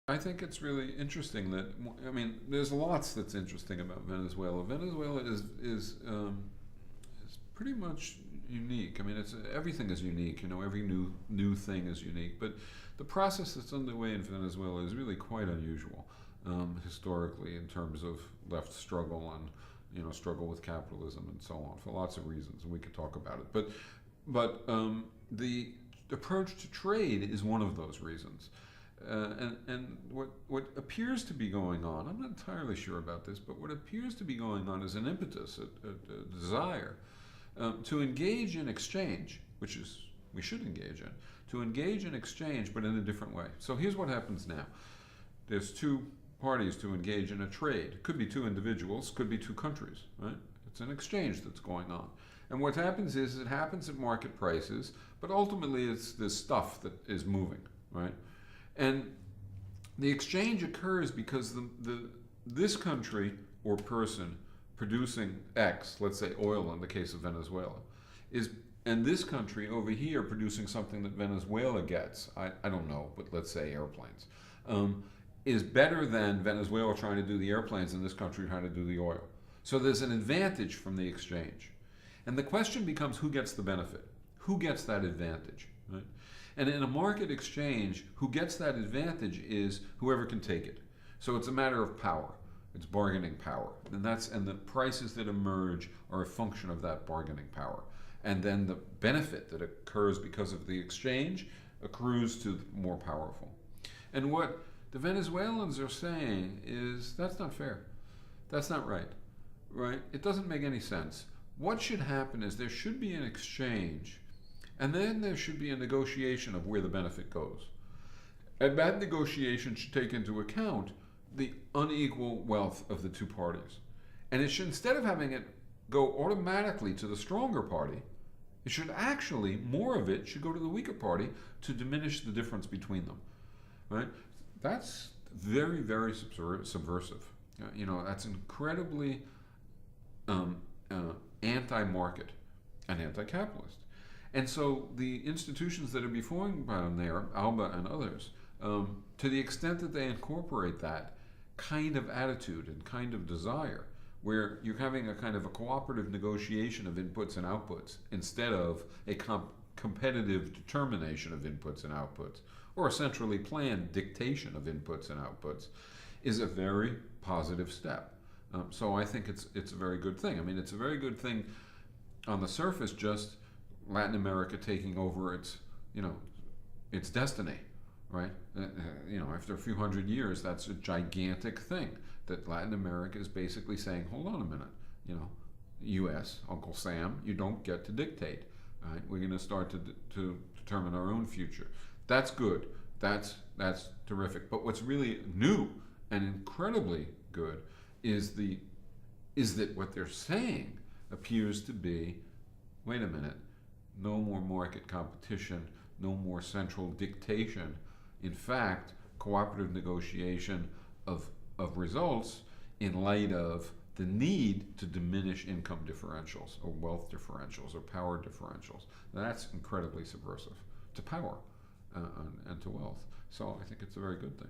I think it's really interesting that, I mean, there's lots that's interesting about Venezuela. Venezuela is pretty much unique. I mean, everything is unique. You know, every new thing is unique. But the process that's underway in Venezuela is really quite unusual historically in terms of left struggle and struggle with capitalism and so on for lots of reasons, and we could talk about it. But the approach to trade is one of those reasons. And what appears to be going on, I'm not entirely sure about this, but what appears to be going on is an impetus, a desire to engage in exchange, which is we should engage in, to engage in exchange, but in a different way. So here's what happens now. There's two parties to engage in a trade. It could be two individuals, could be two countries, right? It's an exchange that's going on. And what happens is it happens at market prices, but ultimately it's this stuff that is moving, right? And the exchange occurs because this country or person producing X, let's say oil in the case of Venezuela, and this country over here producing something that Venezuela gets, I don't know, but let's say airplanes, is better than Venezuela trying to do the airplanes and this country trying to do the oil. So there's an advantage from the exchange. And the question becomes who gets the benefit? Who gets that advantage? Right? And in a market exchange, who gets that advantage is whoever can take it. So it's a matter of power. It's bargaining power. And the prices that emerge are a function of that bargaining power. And then the benefit that occurs because of the exchange accrues to the more powerful. And what the Venezuelans are saying is that's not fair. That's not right. Right? It doesn't make any sense. What should happen is there should be an exchange, and then there should be a negotiation of where the benefit goes. And that negotiation should take into account the unequal wealth of the two parties. And it should, instead of having it go automatically to the stronger party, it should actually, more of it should go to the weaker party to diminish the difference between them. Right? That's very, very subversive. That's incredibly anti-market and anti-capitalist. And so the institutions that are before there, ALBA and others, to the extent that they incorporate that kind of attitude and kind of desire, where you're having a kind of a cooperative negotiation of inputs and outputs instead of a competitive determination of inputs and outputs, or a centrally planned dictation of inputs and outputs, is a very positive step. So I think it's a very good thing. I mean, it's a very good thing on the surface, just Latin America taking over its destiny, right? After a few hundred years, that's a gigantic thing that Latin America is basically saying, hold on a minute, U.S., Uncle Sam, you don't get to dictate. Right? We're going to start to determine our own future. That's good. That's terrific. But what's really new and incredibly good is that what they're saying appears to be, wait a minute, no more market competition, no more central dictation. In fact, cooperative negotiation of results in light of the need to diminish income differentials or wealth differentials or power differentials. That's incredibly subversive to power and to wealth. So I think it's a very good thing.